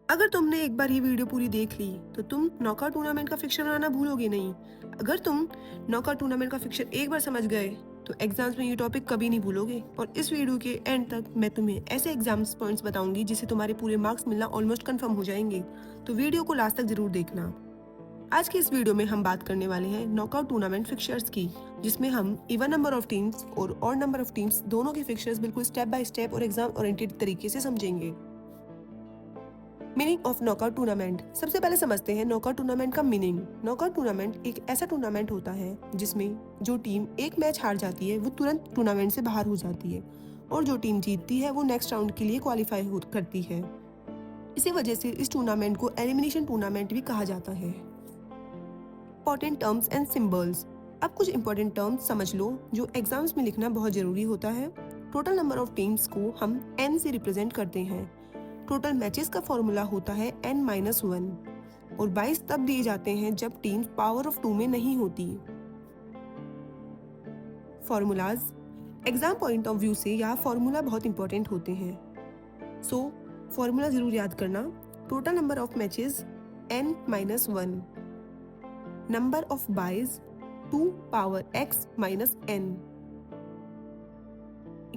अगर तुमने एक बार ये वीडियो पूरी देख ली तो तुम नॉकआउट टूर्नामेंट का फिक्सर बनाना भूलोगे नहीं। अगर तुम नॉकआउट टूर्नामेंट का फिक्सर एक बार समझ गए तो एग्जाम्स में ये टॉपिक कभी नहीं भूलोगे। और इस वीडियो के एंड तक मैं तुम्हें ऐसे एग्जाम्स पॉइंट्स बताऊंगी जिससे तुम्हारे पूरे मार्क्स मिलना ऑलमोस्ट कंफर्म हो जाएंगे। तो वीडियो को लास्ट तक जरूर देखना। आज की इस वीडियो में हम बात करने वाले हैं नॉकआउट टूर्नामेंट फिक्सर्स की, जिसमें हम इवन नंबर ऑफ टीम्स और ऑड नंबर ऑफ टीम्स दोनों के फिक्सर्स बिल्कुल स्टेप बाय स्टेप और एग्जाम ओरिएंटेड तरीके से समझेंगे। Meaning of knockout tournament. सबसे पहले समझते हैं नॉकआउट टूर्नामेंट का मीनिंग। नॉकआउट टूर्नामेंट एक ऐसा टूर्नामेंट होता है जिसमें जो टीम एक मैच हार जाती है वो तुरंत टूर्नामेंट से बाहर हो जाती है और जो टीम जीतती है वो नेक्स्ट राउंड के लिए क्वालिफाई करती है। इसी वजह से इस टूर्नामेंट को एलिमिनेशन टूर्नामेंट भी कहा जाता है। Important terms and symbols. अब कुछ इंपॉर्टेंट टर्म्स समझ लो जो एग्जाम्स में लिखना बहुत जरूरी होता है। टोटल नंबर ऑफ टीम्स को हम n से रिप्रेजेंट करते हैं। टोटल मैचेस का फॉर्मूला होता है n-1 और 22 तब दिए जाते हैं जब टीम पावर ऑफ 2 में नहीं होती। Formulas. Exam point of view से यहाँ फॉर्मूला बहुत इंपॉर्टेंट होते हैं, सो फॉर्मूला जरूर याद करना। Total number of matches n-1, number of byes 2 power x minus n।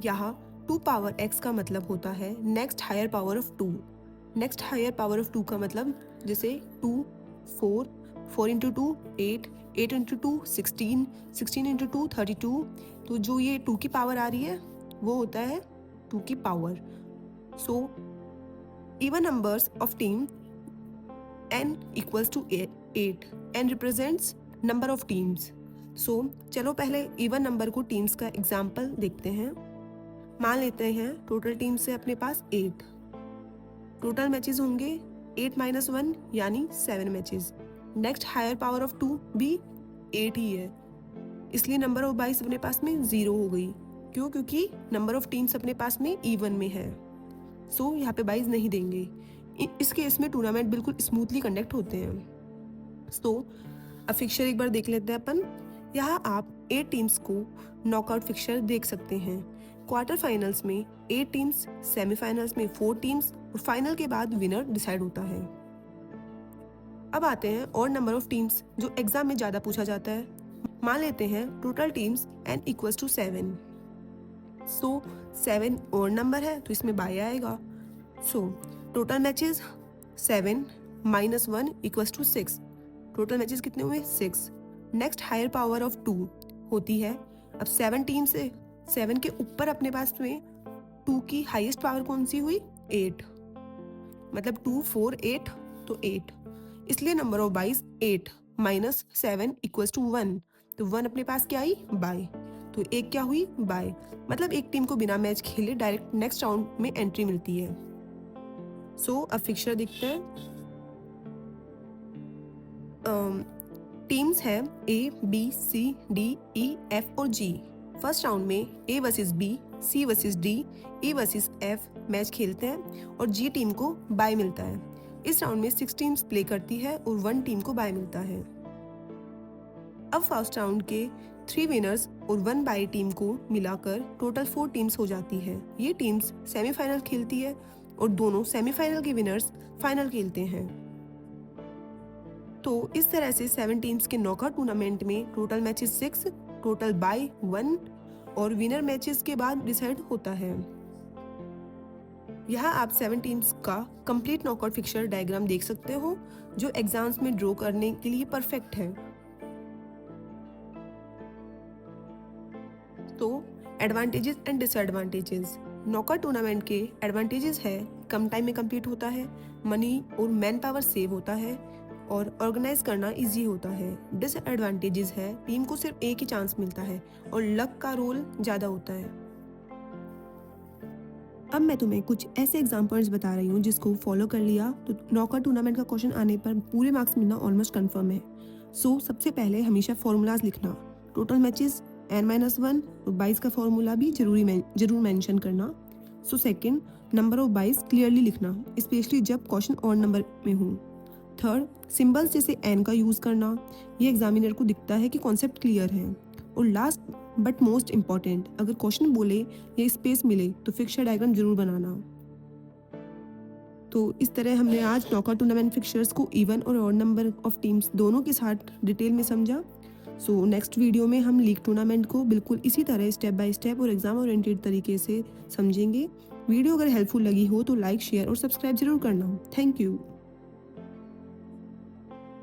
यहाँ 2 पावर x का मतलब होता है next higher power of 2। Next higher power of 2 का मतलब जैसे 2 4 4 इंटू 2 8 8 इंटू 2 16 16 इंटू 2 32। तो जो ये 2 की पावर आ रही है वो होता है 2 की पावर। So even numbers of team n equals to 8। n represents number of teams. So चलो पहले इवन नंबर को टीम्स का एग्जाम्पल देखते हैं। मान लेते हैं टोटल टीम से अपने पास 8। टोटल मैचेस होंगे 8-1 यानी 7 matches. Next higher power of 2 भी 8 ही है, इसलिए नंबर ऑफ बाइस अपने पास में 0 हो गई। क्यों? क्योंकि नंबर ऑफ टीम्स अपने पास में इवन में है, सो यहाँ पे बाइस नहीं देंगे। इस केस में टूर्नामेंट बिल्कुल स्मूथली कंडक्ट होते हैं। सो अब फिक्सर एक बार देख लेते हैं अपन। यहाँ आप 8 टीम्स को नॉकआउट फिक्सर देख सकते हैं। क्वार्टर फाइनल्स में 8 टीम्स, सेमीफाइनल्स में 4 टीम्स और फाइनल के बाद विनर डिसाइड होता है। अब आते हैं और नंबर ऑफ टीम्स जो एग्जाम में ज़्यादा पूछा जाता है। मान लेते हैं total teams n equals to 7। So 7 और नंबर है तो इसमें बाय आएगा। So total matches 7 minus 1 equals to 6। Total matches कितने हुए? 6। नेक्स्ट हायर पावर ऑफ 2 होती है। अब 7 टीम से 7 के ऊपर अपने पास में 2 की हाईएस्ट पावर कौन सी हुई? 8। मतलब 2 4 8 तो 8, इसलिए नंबर ऑफ बाइस 8 माइनस 7 इक्वल्स टू 1। तो 1 अपने पास क्या आई? बाय। तो एक क्या हुई? बाय। मतलब एक टीम को बिना मैच खेले डायरेक्ट नेक्स्ट राउंड में एंट्री मिलती है। सो अब फिक्सर देखते हैं। टीम्स है A B C D E F और G। फर्स्ट राउंड में A versus B, C versus D, E versus F match खेलते हैं और G टीम को बाय मिलता है। इस राउंड में 6 टीम्स प्ले करती है और 1 टीम को बाय मिलता है। अब फर्स्ट राउंड के 3 विनर्स और 1 बाय टीम को मिलाकर टोटल 4 टीम्स हो जाती है। ये टीम्स सेमीफाइनल खेलती है और दोनों सेमीफाइनल के विनर्स फाइनल खेलते हैं। तो इस तरह से 7 टीम्स के नॉकआउट टूर्नामेंट में टोटल मैचेस 6, टोटल बाय 1 और विनर मैचेस के बाद डिसाइड होता है। यहाँ आप 7 टीम्स का कंप्लीट नॉकआउट फिक्सर डायग्राम देख सकते हो जो एग्जाम्स में ड्रॉ करने के लिए परफेक्ट है। तो advantages and disadvantages. Knockout tournament के एडवांटेजेस है कम टाइम में कंप्लीट होता है, मनी और मैन पावर सेव होता है और ऑर्गेनाइज करना इजी होता है। डिसएडवांटेजेस है टीम को सिर्फ एक ही चांस मिलता है और लक का रोल ज़्यादा होता है। अब मैं तुम्हें कुछ ऐसे एग्जाम्पल्स बता रही हूँ जिसको फॉलो कर लिया तो नॉकआउट टूर्नामेंट का क्वेश्चन आने पर पूरे मार्क्स मिलना ऑलमोस्ट कंफर्म है। सो सबसे पहले हमेशा फॉर्मूलाज लिखना। टोटल मैचेस n-1 और 22 का फॉर्मूला भी जरूर मेंशन करना। So second, number of 22 clearly लिखना, स्पेशली जब क्वेश्चन और नंबर में हो। थर्ड, सिंबल्स जैसे n का यूज़ करना, ये एग्जामिनर को दिखता है कि कॉन्सेप्ट क्लियर है। और लास्ट बट मोस्ट इम्पॉर्टेंट, अगर क्वेश्चन बोले या स्पेस मिले तो फिक्सर डायग्राम जरूर बनाना। तो इस तरह हमने आज नॉकआउट टूर्नामेंट फिक्चर्स को इवन और ऑड नंबर ऑफ टीम्स दोनों के साथ डिटेल में समझा। सो नेक्स्ट वीडियो में हम लीग टूर्नामेंट को बिल्कुल इसी तरह स्टेप बाय स्टेप और एग्जाम ओरिएंटेड तरीके से समझेंगे। वीडियो अगर हेल्पफुल लगी हो तो लाइक, शेयर और सब्सक्राइब जरूर करना। Thank you.